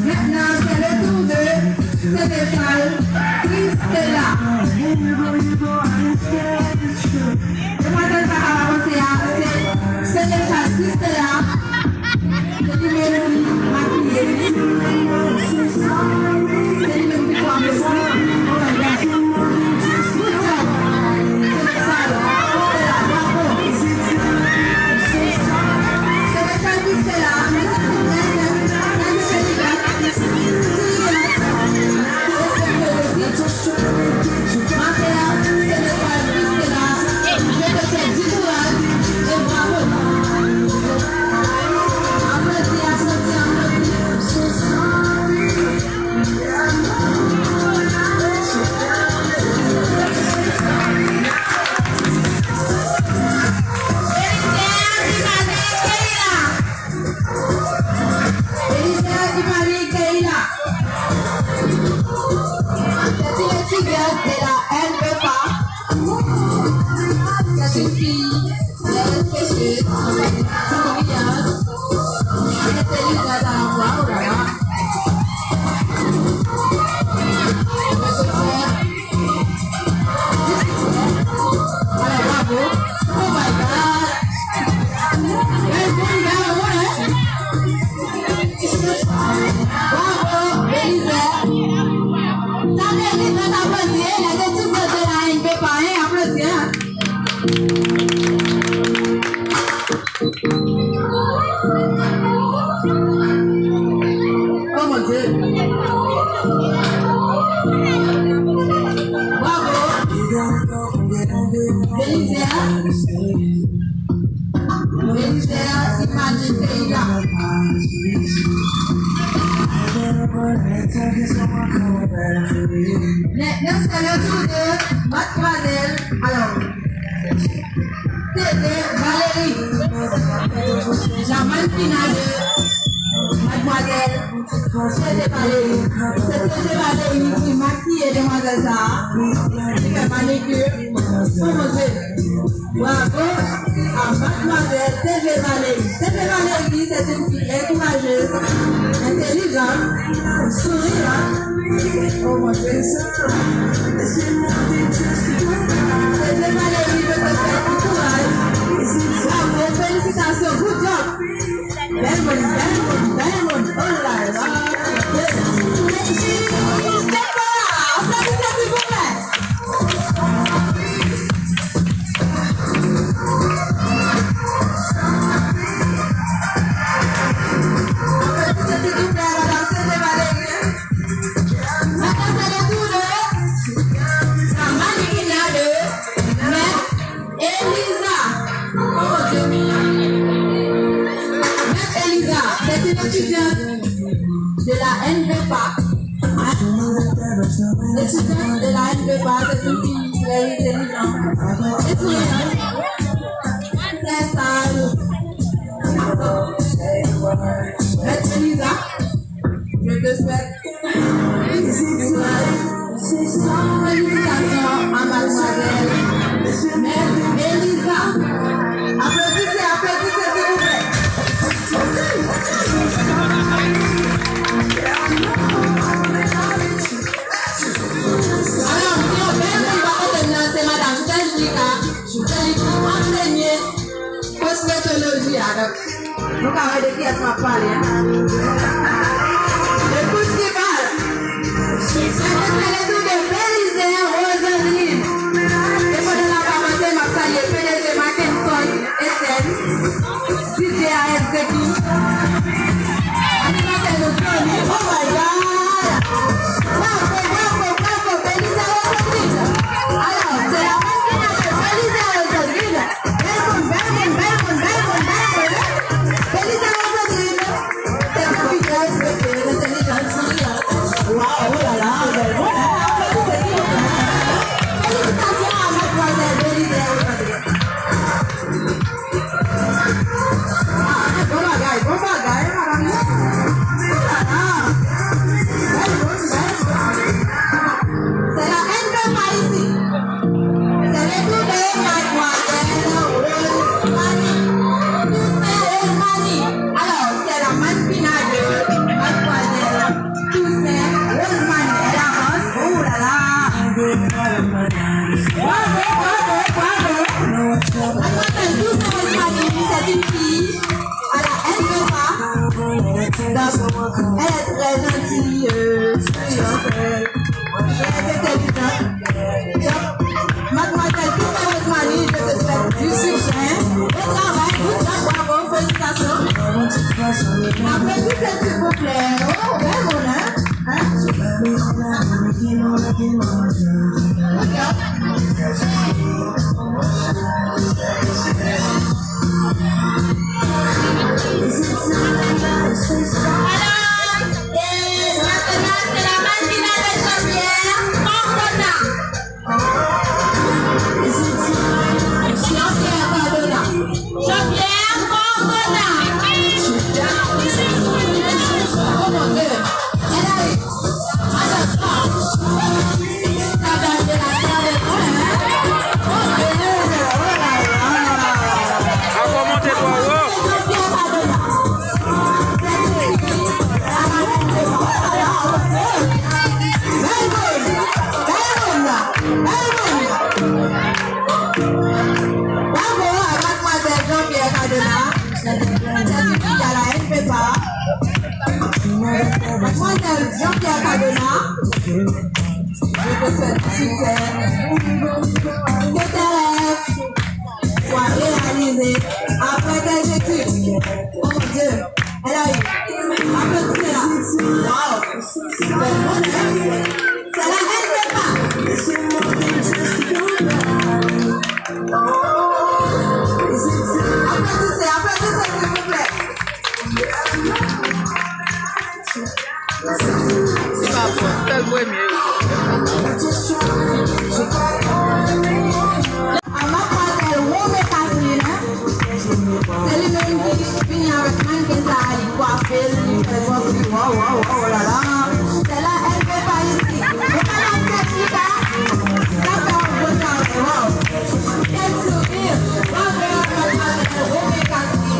Maintenant, c'est le tour de Sénéchal Christella. Demoiselle Sarah avancée à Sénéchal Christella. C'est lui-même maquillé. C'est lui-même qui prend le soin. Oh my God. Good job. Sénéchal Christella, bravo. Sénéchal Christella. Maintenant, c'est le tour de Mademoiselle. Alors, c'était Valérie, la mannequinat de Mademoiselle. C'était Valérie. C'était Valérie qui maquillait Demoiselle Sarah, qui fait manicure. Bravo à Mademoiselle TV Valérie. TV Valérie, c'est une fille courageuse, intelligente, souriante. Oh mon Dieu. TV Valérie, je te fais du courage. Bravo, félicitations, good job. Belle bonne. Oh là là. De la NVPA. L'étudiante de la NVPA, c'est une fille très intelligente. Étudiante, très sage. Maître Elisa, je te souhaite félicitations à mademoiselle Maître Elisa. Applaudissez, s'il vous plaît. C'est Madame Tajika, qui enseigne cosmétologie. Donc, nous avons des pièces à parler. Donc, elle est très gentille, souriante, très intelligente. Donc, mademoiselle Toussaint Rosemary, je te souhaite du succès, bon travail, good job, bravo, félicitations. Après tout, s'il vous plaît, oh, ben bon, hein? Mademoiselle Jean-Pierre Cadena, je te souhaite succès. Que tes rêves soient réalisés après tes études. Oh mon Dieu, elle a eu. Applaudissez-la. Wow, c'est bon, hein? C'est la NPEPA. Applaudissez, applaudissez s'il vous plaît. C'est pas bon, c'est le premier. Mademoiselle Wome Katrina, c'est lui-même qui finit avec Manqueza, il coiffe, il fait bon, wow, oh là là. C'est là, elle fait pas ici. Vous avez la technique, ça fait un beau temps, wow. Quel sourire, bravo, Mademoiselle Wome Katrina.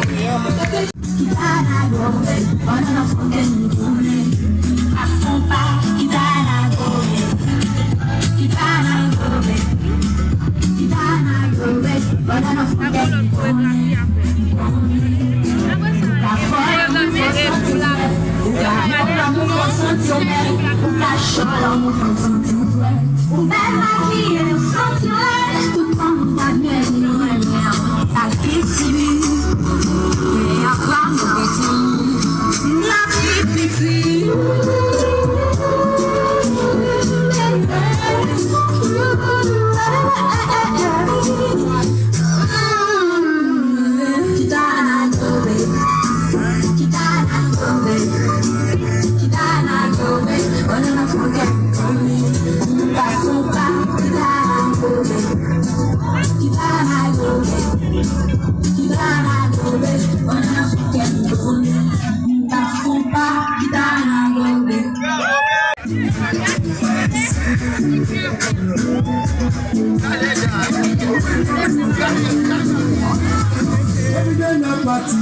Every day na party,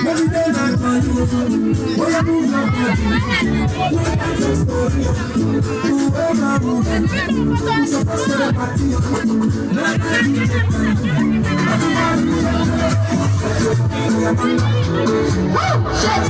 every day na party. When you move your body, that's a story. Whoever moves, you're supposed to party. Woo! Shit!